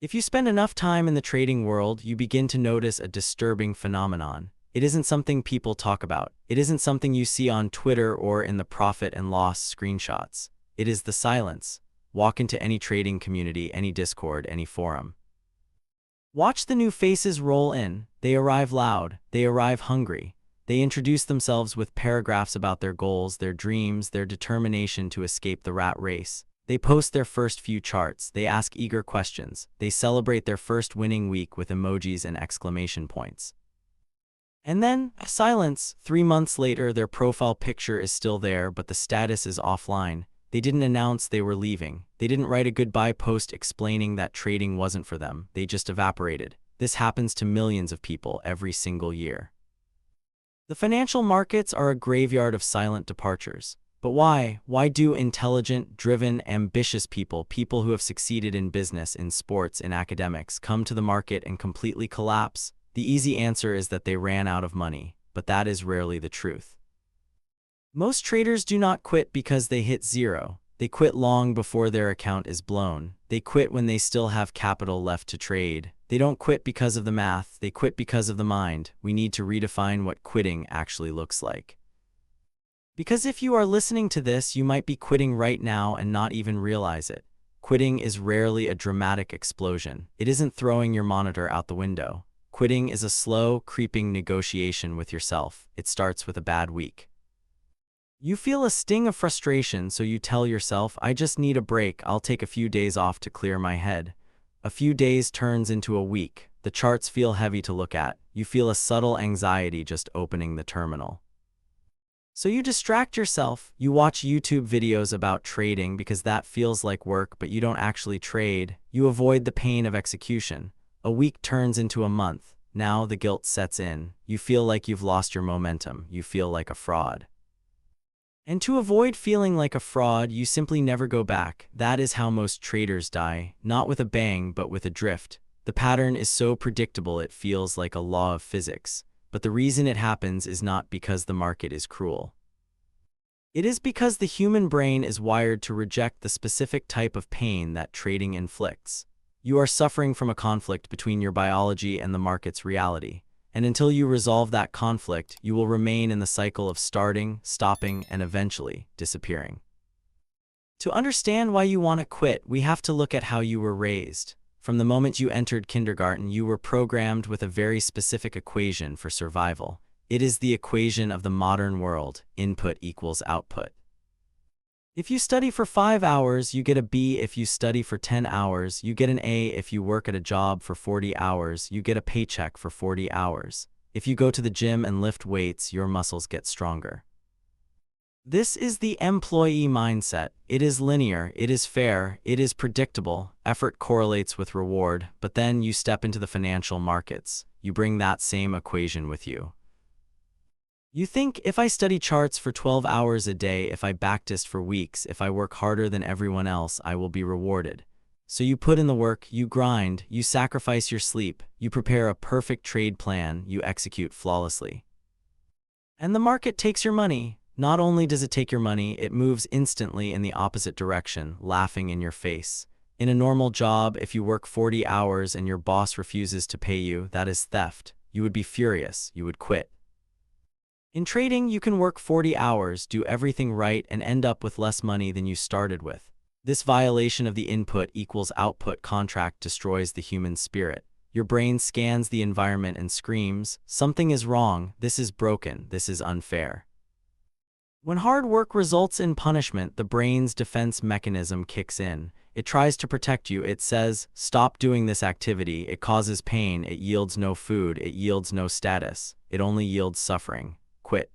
If you spend enough time in the trading world, you begin to notice a disturbing phenomenon. It isn't something people talk about. It isn't something you see on Twitter or in the profit and loss screenshots. It is the silence. Walk into any trading community, any Discord, any forum. Watch the new faces roll in. They arrive loud. They arrive hungry. They introduce themselves with paragraphs about their goals, their dreams, their determination to escape the rat race. They post their first few charts. They ask eager questions. They celebrate their first winning week with emojis and exclamation points. And then, silence. 3 months later, their profile picture is still there, but the status is offline. They didn't announce they were leaving. They didn't write a goodbye post explaining that trading wasn't for them. They just evaporated. This happens to millions of people every single year. The financial markets are a graveyard of silent departures. But why? Why do intelligent, driven, ambitious people who have succeeded in business, in sports, in academics, come to the market and completely collapse? The easy answer is that they ran out of money, but that is rarely the truth. Most traders do not quit because they hit zero. They quit long before their account is blown. They quit when they still have capital left to trade. They don't quit because of the math, they quit because of the mind. We need to redefine what quitting actually looks like. Because if you are listening to this, you might be quitting right now and not even realize it. Quitting is rarely a dramatic explosion. It isn't throwing your monitor out the window. Quitting is a slow, creeping negotiation with yourself. It starts with a bad week. You feel a sting of frustration, so you tell yourself, I just need a break. I'll take a few days off to clear my head. A few days turns into a week. The charts feel heavy to look at. You feel a subtle anxiety just opening the terminal. So you distract yourself. You watch YouTube videos about trading because that feels like work, but you don't actually trade. You avoid the pain of execution. A week turns into a month. Now the guilt sets in. You feel like you've lost your momentum. You feel like a fraud. And to avoid feeling like a fraud, you simply never go back. That is how most traders die, not with a bang, but with a drift. The pattern is so predictable it feels like a law of physics. But the reason it happens is not because the market is cruel. It is because the human brain is wired to reject the specific type of pain that trading inflicts. You are suffering from a conflict between your biology and the market's reality. And until you resolve that conflict, you will remain in the cycle of starting, stopping, and eventually disappearing. To understand why you want to quit, we have to look at how you were raised. From the moment you entered kindergarten, you were programmed with a very specific equation for survival. It is the equation of the modern world: input equals output. If you study for 5 hours, you get a B. If you study for 10 hours, you get an A. If you work at a job for 40 hours, you get a paycheck for 40 hours. If you go to the gym and lift weights, your muscles get stronger. This is the employee mindset. It is linear, it is fair, it is predictable. Effort correlates with reward, but then you step into the financial markets. You bring that same equation with you. You think, if I study charts for 12 hours a day, if I backtest for weeks, if I work harder than everyone else, I will be rewarded. So you put in the work, you grind, you sacrifice your sleep, you prepare a perfect trade plan, you execute flawlessly. And the market takes your money. Not only does it take your money, it moves instantly in the opposite direction, laughing in your face. In a normal job, if you work 40 hours and your boss refuses to pay you, that is theft. You would be furious. You would quit. In trading, you can work 40 hours, do everything right, and end up with less money than you started with. This violation of the input equals output contract destroys the human spirit. Your brain scans the environment and screams, something is wrong, this is broken, this is unfair. When hard work results in punishment, the brain's defense mechanism kicks in. It tries to protect you. It says, stop doing this activity. It causes pain. It yields no food. It yields no status. It only yields suffering. Quit.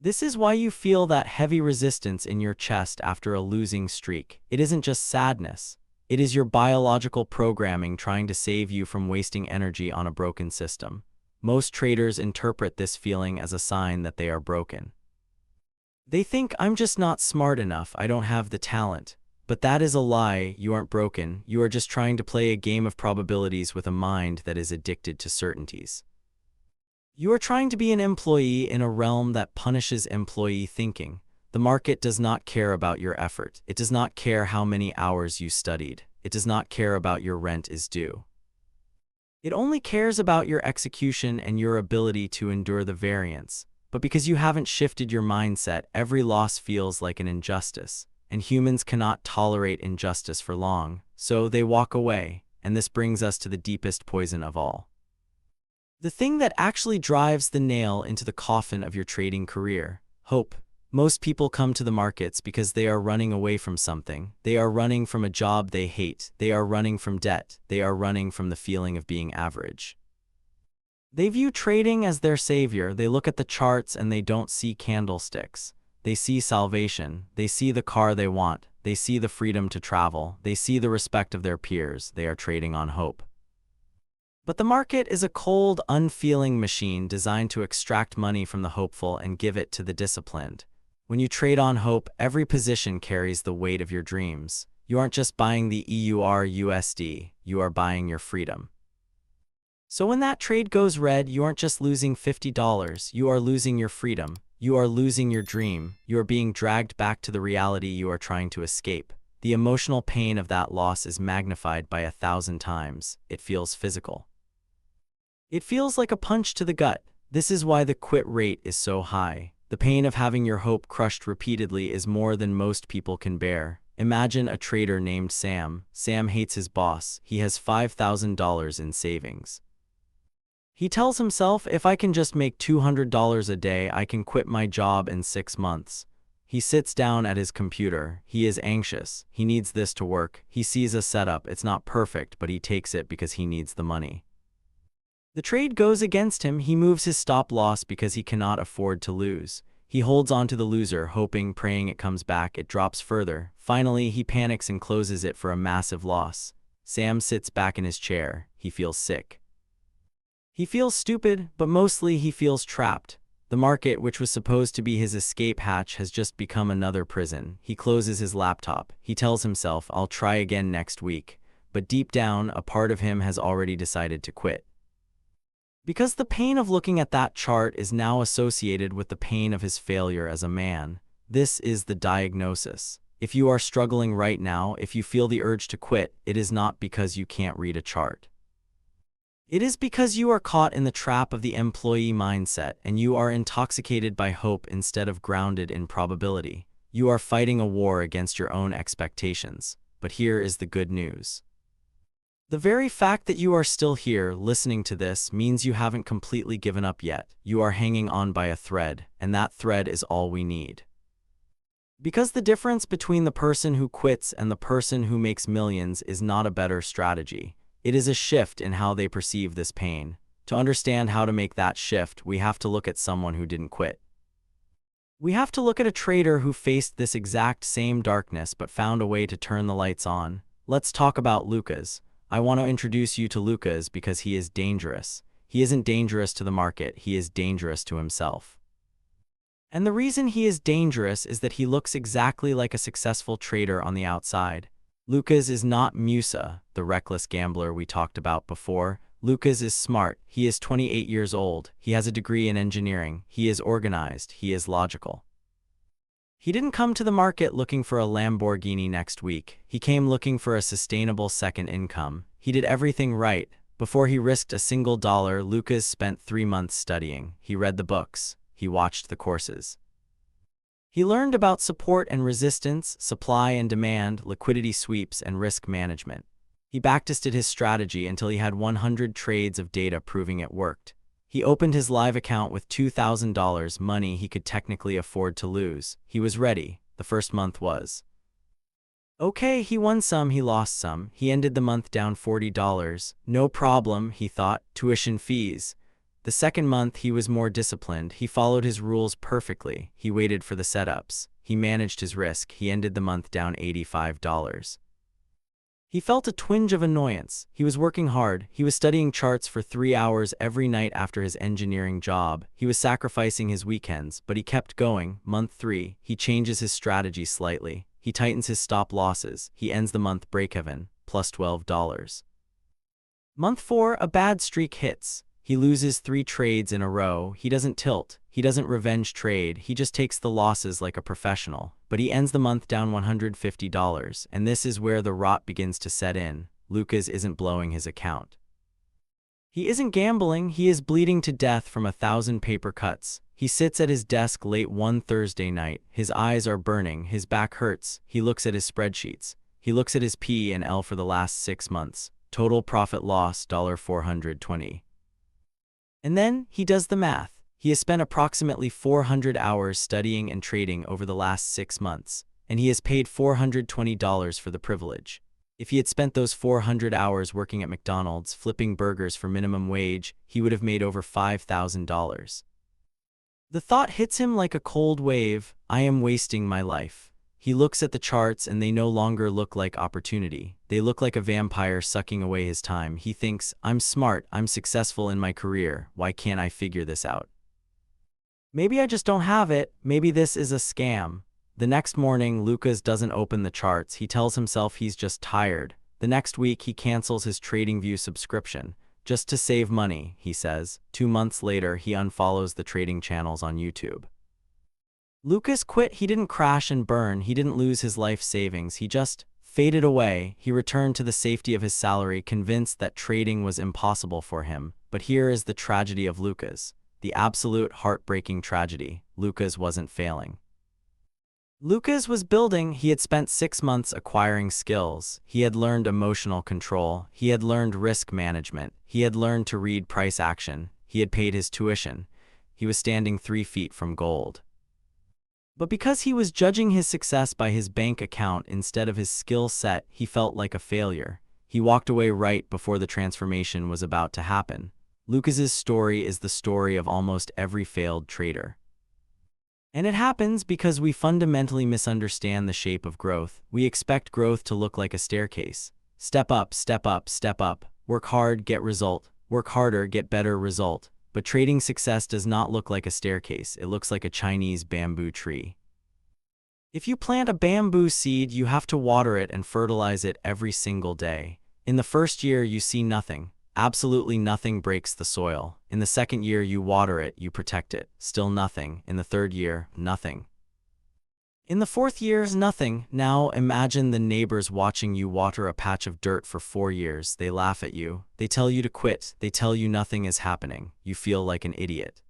This is why you feel that heavy resistance in your chest after a losing streak. It isn't just sadness. It is your biological programming trying to save you from wasting energy on a broken system. Most traders interpret this feeling as a sign that they are broken. They think, I'm just not smart enough, I don't have the talent. But that is a lie. You aren't broken. You are just trying to play a game of probabilities with a mind that is addicted to certainties. You are trying to be an employee in a realm that punishes employee thinking. The market does not care about your effort. It does not care how many hours you studied. It does not care about your rent is due. It only cares about your execution and your ability to endure the variance. But because you haven't shifted your mindset, every loss feels like an injustice, and humans cannot tolerate injustice for long, so they walk away, and this brings us to the deepest poison of all. The thing that actually drives the nail into the coffin of your trading career: hope. Most people come to the markets because they are running away from something. They are running from a job they hate. They are running from debt. They are running from the feeling of being average. They view trading as their savior. They look at the charts and they don't see candlesticks. They see salvation. They see the car they want. They see the freedom to travel. They see the respect of their peers. They are trading on hope. But the market is a cold, unfeeling machine designed to extract money from the hopeful and give it to the disciplined. When you trade on hope, every position carries the weight of your dreams. You aren't just buying the EUR/USD, you are buying your freedom. So when that trade goes red, you aren't just losing $50, you are losing your freedom. You are losing your dream. You are being dragged back to the reality you are trying to escape. The emotional pain of that loss is magnified by 1,000 times. It feels physical. It feels like a punch to the gut. This is why the quit rate is so high. The pain of having your hope crushed repeatedly is more than most people can bear. Imagine a trader named Sam. Sam hates his boss. He has $5,000 in savings. He tells himself, if I can just make $200 a day, I can quit my job in 6 months. He sits down at his computer. He is anxious. He needs this to work. He sees a setup. It's not perfect, but he takes it because he needs the money. The trade goes against him. He moves his stop loss because he cannot afford to lose. He holds on to the loser, hoping, praying it comes back. It drops further. Finally, he panics and closes it for a massive loss. Sam sits back in his chair. He feels sick. He feels stupid, but mostly he feels trapped. The market, which was supposed to be his escape hatch, has just become another prison. He closes his laptop. He tells himself, I'll try again next week. But deep down, a part of him has already decided to quit. Because the pain of looking at that chart is now associated with the pain of his failure as a man. This is the diagnosis. If you are struggling right now, if you feel the urge to quit, it is not because you can't read a chart. It is because you are caught in the trap of the employee mindset and you are intoxicated by hope instead of grounded in probability. You are fighting a war against your own expectations. But here is the good news. The very fact that you are still here listening to this means you haven't completely given up yet. You are hanging on by a thread, and that thread is all we need. Because the difference between the person who quits and the person who makes millions is not a better strategy. It is a shift in how they perceive this pain. To understand how to make that shift, we have to look at someone who didn't quit. We have to look at a trader who faced this exact same darkness but found a way to turn the lights on. Let's talk about Lucas. I want to introduce you to Lucas because he is dangerous. He isn't dangerous to the market, he is dangerous to himself. And the reason he is dangerous is that he looks exactly like a successful trader on the outside. Lucas is not Musa, the reckless gambler we talked about before. Lucas is smart. He is 28 years old. He has a degree in engineering. He is organized. He is logical. He didn't come to the market looking for a Lamborghini next week. He came looking for a sustainable second income. He did everything right. Before he risked a single dollar, Lucas spent 3 months studying. He read the books. He watched the courses. He learned about support and resistance, supply and demand, liquidity sweeps, and risk management. He backtested his strategy until he had 100 trades of data proving it worked. He opened his live account with $2,000, money he could technically afford to lose. He was ready. The first month was okay. He won some, he lost some. He ended the month down $40. No problem, he thought. Tuition fees. The second month, he was more disciplined. He followed his rules perfectly. He waited for the setups. He managed his risk. He ended the month down $85. He felt a twinge of annoyance. He was working hard. He was studying charts for 3 hours every night after his engineering job. He was sacrificing his weekends, but he kept going. Month 3, he changes his strategy slightly. He tightens his stop losses. He ends the month break-even, plus $12. Month 4, a bad streak hits. He loses 3 trades in a row. He doesn't tilt. He doesn't revenge trade. He just takes the losses like a professional. But he ends the month down $150, and this is where the rot begins to set in. Lucas isn't blowing his account. He isn't gambling. He is bleeding to death from 1,000 paper cuts. He sits at his desk late one Thursday night. His eyes are burning. His back hurts. He looks at his spreadsheets. He looks at his P&L for the last 6 months. Total profit loss $420. And then he does the math. He has spent approximately 400 hours studying and trading over the last 6 months, and he has paid $420 for the privilege. If he had spent those 400 hours working at McDonald's, flipping burgers for minimum wage, he would have made over $5,000. The thought hits him like a cold wave. I am wasting my life. He looks at the charts and they no longer look like opportunity. They look like a vampire sucking away his time. He thinks, I'm smart, I'm successful in my career, why can't I figure this out? Maybe I just don't have it, maybe this is a scam. The next morning, Lucas doesn't open the charts. He tells himself he's just tired. The next week, he cancels his TradingView subscription. Just to save money, he says. 2 months later, he unfollows the trading channels on YouTube. Lucas quit. He didn't crash and burn. He didn't lose his life savings. He just faded away. He returned to the safety of his salary, convinced that trading was impossible for him. But here is the tragedy of Lucas. The absolute heartbreaking tragedy. Lucas wasn't failing. Lucas was building. He had spent 6 months acquiring skills. He had learned emotional control. He had learned risk management. He had learned to read price action. He had paid his tuition. He was standing 3 feet from gold. But because he was judging his success by his bank account instead of his skill set, he felt like a failure. He walked away right before the transformation was about to happen. Lucas's story is the story of almost every failed trader. And it happens because we fundamentally misunderstand the shape of growth. We expect growth to look like a staircase. Step up, step up, step up. Work hard, get result. Work harder, get better result. But trading success does not look like a staircase. It looks like a Chinese bamboo tree. If you plant a bamboo seed, you have to water it and fertilize it every single day. In the first year, you see nothing. Absolutely nothing breaks the soil. In the second year, you water it, you protect it. Still nothing. In the third year, nothing. In the fourth year, nothing. Now imagine the neighbors watching you water a patch of dirt for 4 years. They laugh at you. They tell you to quit. They tell you nothing is happening. You feel like an idiot.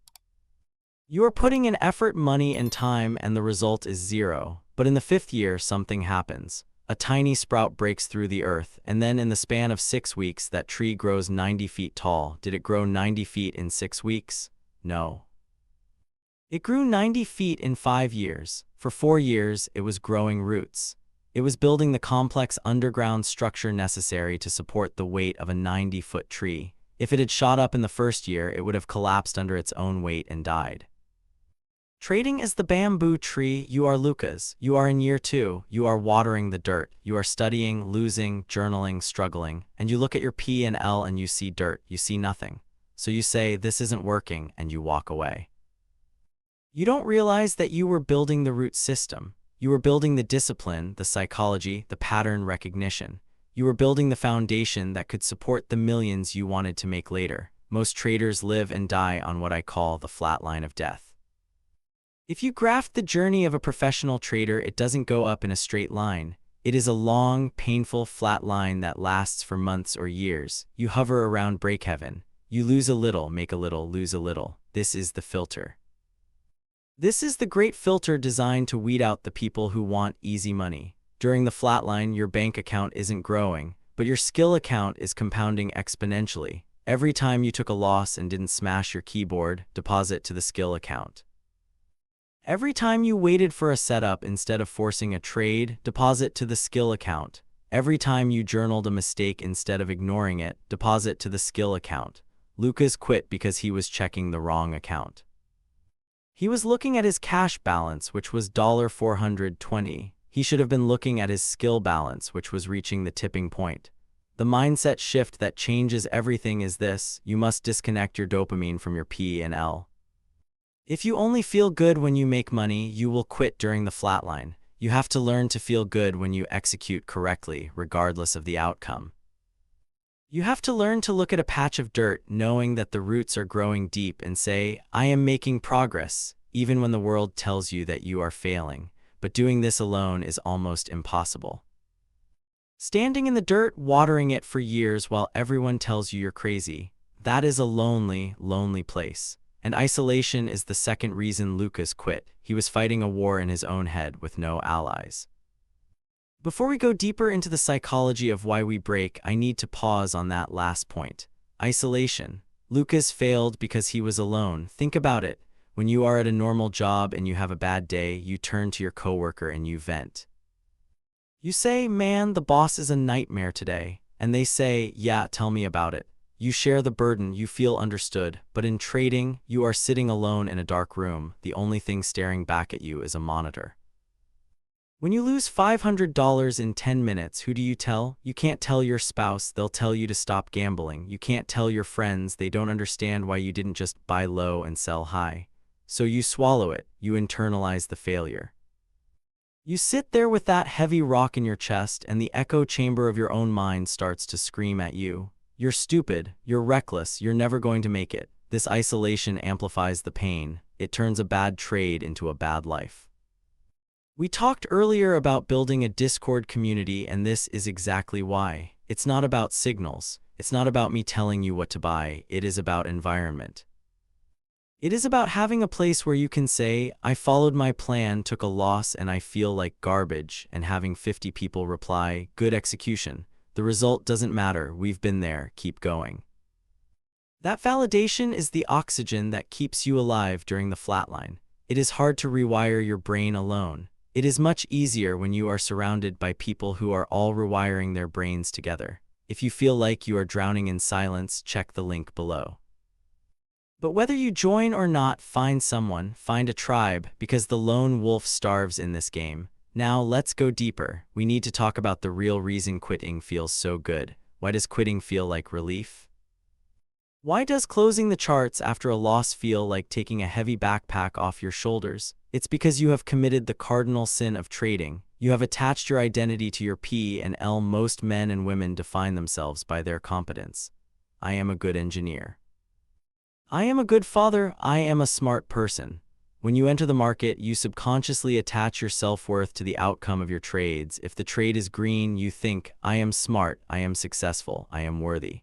You are putting in effort, money, and time, and the result is 0. But in the 5th year, something happens. A tiny sprout breaks through the earth, and then in the span of 6 weeks, that tree grows 90 feet tall. Did it grow 90 feet in 6 weeks? No. It grew 90 feet in 5 years. For 4 years, it was growing roots. It was building the complex underground structure necessary to support the weight of a 90-foot tree. If it had shot up in the first year, it would have collapsed under its own weight and died. Trading is the bamboo tree. You are Lucas. You are in year 2. You are watering the dirt. You are studying, losing, journaling, struggling, and you look at your P&L and you see dirt. You see nothing. So you say, this isn't working, and you walk away. You don't realize that you were building the root system. You were building the discipline, the psychology, the pattern recognition. You were building the foundation that could support the millions you wanted to make later. Most traders live and die on what I call the flat line of death. If you graph the journey of a professional trader, it doesn't go up in a straight line. It is a long, painful, flat line that lasts for months or years. You hover around break-even. You lose a little, make a little, lose a little. This is the filter. This is the great filter designed to weed out the people who want easy money. During the flatline, your bank account isn't growing, but your skill account is compounding exponentially. Every time you took a loss and didn't smash your keyboard, deposit to the skill account. Every time you waited for a setup instead of forcing a trade, deposit to the skill account. Every time you journaled a mistake instead of ignoring it, deposit to the skill account. Lucas quit because he was checking the wrong account. He was looking at his cash balance, which was $420. He should have been looking at his skill balance, which was reaching the tipping point. The mindset shift that changes everything is this: you must disconnect your dopamine from your P&L. If you only feel good when you make money, you will quit during the flatline. You have to learn to feel good when you execute correctly, regardless of the outcome. You have to learn to look at a patch of dirt knowing that the roots are growing deep and say, I am making progress, even when the world tells you that you are failing. But doing this alone is almost impossible. Standing in the dirt, watering it for years while everyone tells you you're crazy, that is a lonely, lonely place. And isolation is the second reason Lucas quit. He was fighting a war in his own head with no allies. Before we go deeper into the psychology of why we break, I need to pause on that last point. Isolation. Lucas failed because he was alone. Think about it. When you are at a normal job and you have a bad day, you turn to your coworker and you vent. You say, man, the boss is a nightmare today. And they say, yeah, tell me about it. You share the burden, you feel understood. But in trading, you are sitting alone in a dark room. The only thing staring back at you is a monitor. When you lose $500 in 10 minutes, who do you tell? You can't tell your spouse, they'll tell you to stop gambling. You can't tell your friends, they don't understand why you didn't just buy low and sell high. So you swallow it, you internalize the failure. You sit there with that heavy rock in your chest, and the echo chamber of your own mind starts to scream at you. You're stupid, you're reckless, you're never going to make it. This isolation amplifies the pain. It turns a bad trade into a bad life. We talked earlier about building a Discord community, and this is exactly why. It's not about signals. It's not about me telling you what to buy. It is about environment. It is about having a place where you can say, I followed my plan, took a loss, and I feel like garbage, and having 50 people reply, good execution. The result doesn't matter. We've been there. Keep going. That validation is the oxygen that keeps you alive during the flatline. It is hard to rewire your brain alone. It is much easier when you are surrounded by people who are all rewiring their brains together. If you feel like you are drowning in silence, check the link below. But whether you join or not, find someone, find a tribe, because the lone wolf starves in this game. Now let's go deeper. We need to talk about the real reason quitting feels so good. Why does quitting feel like relief? Why does closing the charts after a loss feel like taking a heavy backpack off your shoulders? It's because you have committed the cardinal sin of trading. You have attached your identity to your P and L. Most men and women define themselves by their competence. I am a good engineer. I am a good father. I am a smart person. When you enter the market, you subconsciously attach your self-worth to the outcome of your trades. If the trade is green, you think, I am smart, I am successful, I am worthy.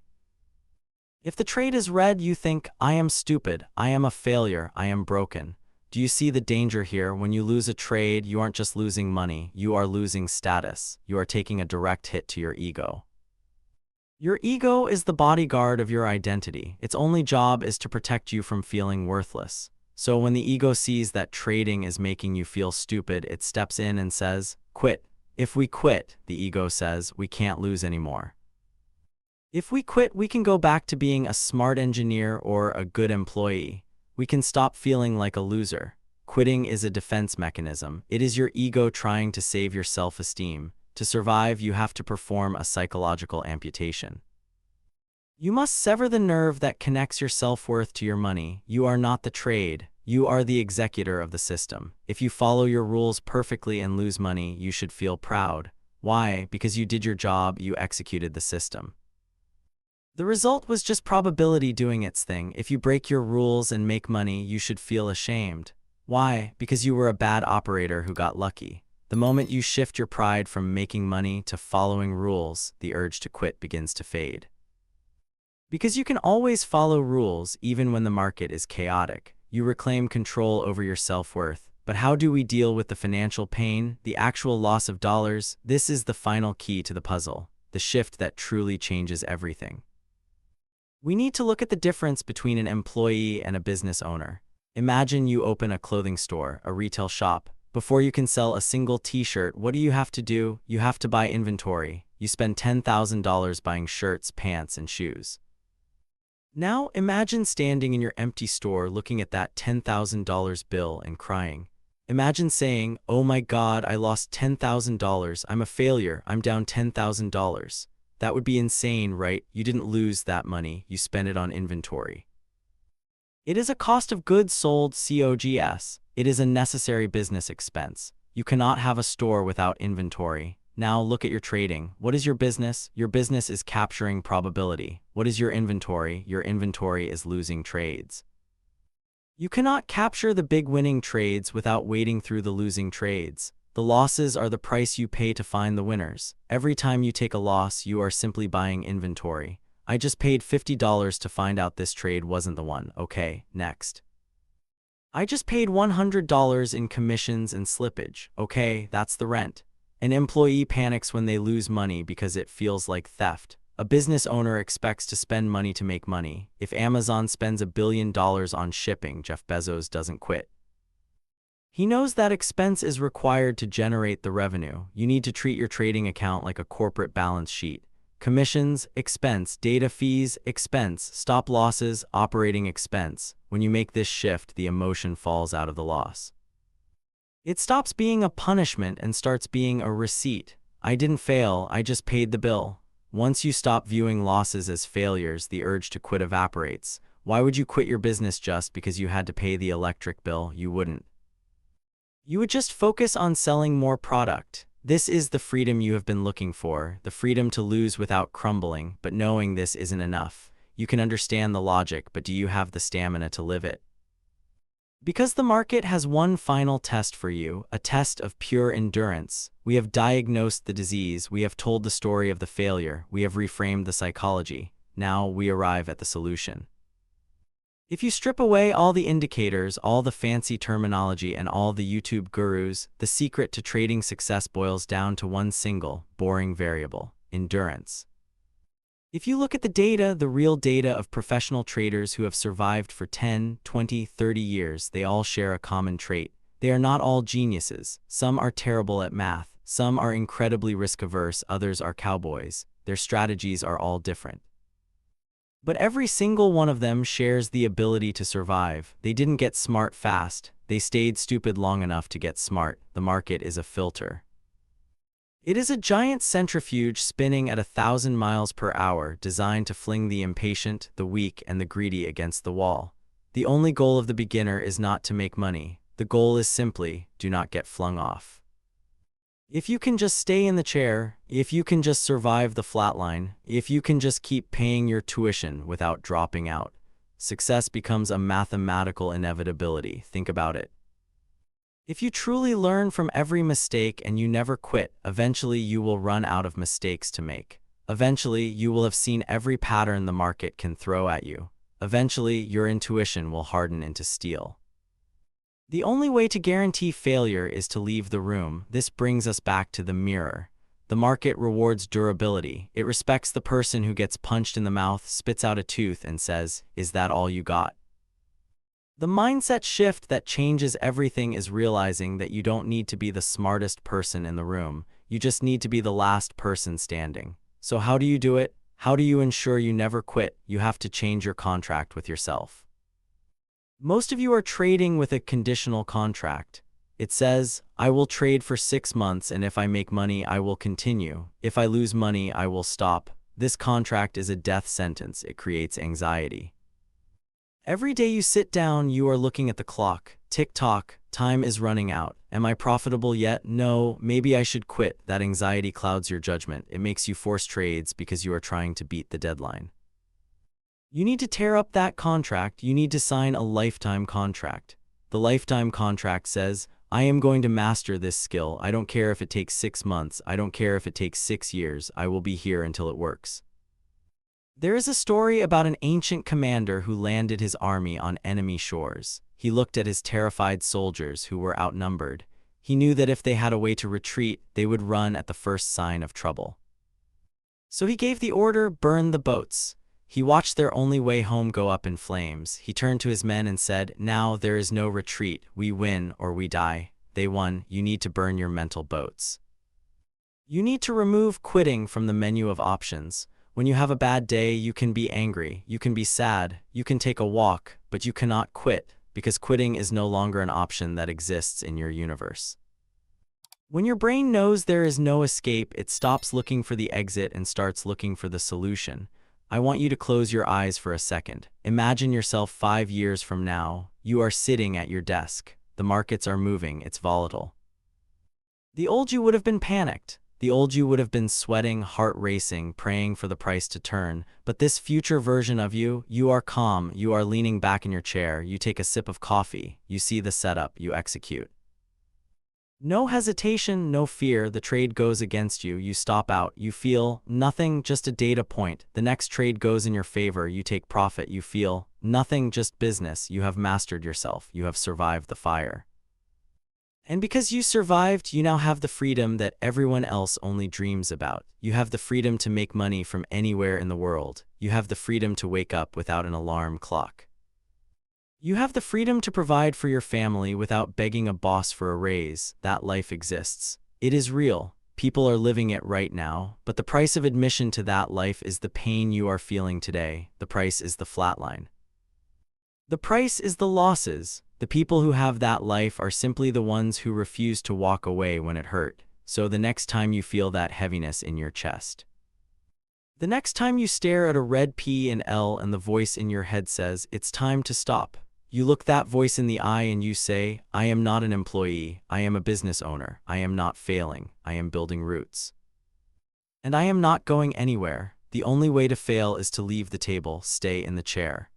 If the trade is red, you think, I am stupid, I am a failure, I am broken. Do you see the danger here? When you lose a trade, you aren't just losing money, you are losing status. You are taking a direct hit to your ego. Your ego is the bodyguard of your identity. Its only job is to protect you from feeling worthless. So when the ego sees that trading is making you feel stupid, it steps in and says, quit. If we quit, the ego says, we can't lose anymore. If we quit, we can go back to being a smart engineer or a good employee. We can stop feeling like a loser. Quitting is a defense mechanism. It is your ego trying to save your self-esteem. To survive, you have to perform a psychological amputation. You must sever the nerve that connects your self-worth to your money. You are not the trade. You are the executor of the system. If you follow your rules perfectly and lose money, you should feel proud. Why? Because you did your job, you executed the system. The result was just probability doing its thing. If you break your rules and make money, you should feel ashamed. Why? Because you were a bad operator who got lucky. The moment you shift your pride from making money to following rules, the urge to quit begins to fade. Because you can always follow rules even when the market is chaotic. You reclaim control over your self-worth. But how do we deal with the financial pain, the actual loss of dollars? This is the final key to the puzzle, the shift that truly changes everything. We need to look at the difference between an employee and a business owner. Imagine you open a clothing store, a retail shop. Before you can sell a single t-shirt, what do? You have to buy inventory. You spend $10,000 buying shirts, pants, and shoes. Now imagine standing in your empty store looking at that $10,000 bill and crying. Imagine saying, oh my God, I lost $10,000. I'm a failure. I'm down $10,000. That would be insane, right? You didn't lose that money. You spent it on inventory. It is a cost of goods sold, COGS. It is a necessary business expense. You cannot have a store without inventory. Now look at your trading. What is your business? Your business is capturing probability. What is your inventory? Your inventory is losing trades. You cannot capture the big winning trades without wading through the losing trades. The losses are the price you pay to find the winners. Every time you take a loss, you are simply buying inventory. I just paid $50 to find out this trade wasn't the one. Okay, next. I just paid $100 in commissions and slippage. Okay, that's the rent. An employee panics when they lose money because it feels like theft. A business owner expects to spend money to make money. If Amazon spends $1 billion on shipping, Jeff Bezos doesn't quit. He knows that expense is required to generate the revenue. You need to treat your trading account like a corporate balance sheet. Commissions, expense, data fees, expense, stop losses, operating expense. When you make this shift, the emotion falls out of the loss. It stops being a punishment and starts being a receipt. I didn't fail, I just paid the bill. Once you stop viewing losses as failures, the urge to quit evaporates. Why would you quit your business just because you had to pay the electric bill? You wouldn't. You would just focus on selling more product. This is the freedom you have been looking for, the freedom to lose without crumbling, but knowing this isn't enough. You can understand the logic, but do you have the stamina to live it? Because the market has one final test for you, a test of pure endurance. We have diagnosed the disease, we have told the story of the failure, we have reframed the psychology. Now we arrive at the solution. If you strip away all the indicators, all the fancy terminology, and all the YouTube gurus, the secret to trading success boils down to one single, boring variable: endurance. If you look at the data, the real data of professional traders who have survived for 10, 20, 30 years, they all share a common trait. They are not all geniuses. Some are terrible at math, some are incredibly risk-averse, others are cowboys. Their strategies are all different. But every single one of them shares the ability to survive. They didn't get smart fast. They stayed stupid long enough to get smart. The market is a filter. It is a giant centrifuge spinning at 1,000 miles per hour, designed to fling the impatient, the weak, and the greedy against the wall. The only goal of the beginner is not to make money. The goal is simply, do not get flung off. If you can just stay in the chair, if you can just survive the flatline, if you can just keep paying your tuition without dropping out, success becomes a mathematical inevitability. Think about it. If you truly learn from every mistake and you never quit, eventually you will run out of mistakes to make. Eventually, you will have seen every pattern the market can throw at you. Eventually, your intuition will harden into steel. The only way to guarantee failure is to leave the room. This brings us back to the mirror. The market rewards durability. It respects the person who gets punched in the mouth, spits out a tooth, and says, "Is that all you got?" The mindset shift that changes everything is realizing that you don't need to be the smartest person in the room. You just need to be the last person standing. So how do you do it? How do you ensure you never quit? You have to change your contract with yourself. Most of you are trading with a conditional contract. It says, I will trade for 6 months, and if I make money, I will continue. If I lose money, I will stop. This contract is a death sentence. It creates anxiety. Every day you sit down, you are looking at the clock. Tick-tock, time is running out. Am I profitable yet? No, maybe I should quit. That anxiety clouds your judgment. It makes you force trades because you are trying to beat the deadline. You need to tear up that contract. You need to sign a lifetime contract. The lifetime contract says, I am going to master this skill. I don't care if it takes 6 months. I don't care if it takes 6 years. I will be here until it works. There is a story about an ancient commander who landed his army on enemy shores. He looked at his terrified soldiers who were outnumbered. He knew that if they had a way to retreat, they would run at the first sign of trouble. So he gave the order, burn the boats. He watched their only way home go up in flames. He turned to his men and said, now there is no retreat. We win or we die. They won. You need to burn your mental boats. You need to remove quitting from the menu of options. When you have a bad day, you can be angry, you can be sad, you can take a walk, but you cannot quit, because quitting is no longer an option that exists in your universe. When your brain knows there is no escape, it stops looking for the exit and starts looking for the solution. I want you to close your eyes for a second. Imagine yourself 5 years from now. You are sitting at your desk. The markets are moving, it's volatile. The old you would have been panicked. The old you would have been sweating, heart racing, praying for the price to turn. But this future version of you, you are calm, you are leaning back in your chair, you take a sip of coffee, you see the setup, you execute. No hesitation, no fear, the trade goes against you, you stop out, you feel nothing, just a data point. The next trade goes in your favor, you take profit, you feel nothing, just business. You have mastered yourself, you have survived the fire. And because you survived, you now have the freedom that everyone else only dreams about. You have the freedom to make money from anywhere in the world. You have the freedom to wake up without an alarm clock. You have the freedom to provide for your family without begging a boss for a raise. That life exists. It is real. People are living it right now, but the price of admission to that life is the pain you are feeling today. The price is the flatline. The price is the losses. The people who have that life are simply the ones who refuse to walk away when it hurt. So the next time you feel that heaviness in your chest, the next time you stare at a red P and L and the voice in your head says, it's time to stop, you look that voice in the eye and you say, I am not an employee, I am a business owner, I am not failing, I am building roots. And I am not going anywhere. The only way to fail is to leave the table, stay in the chair.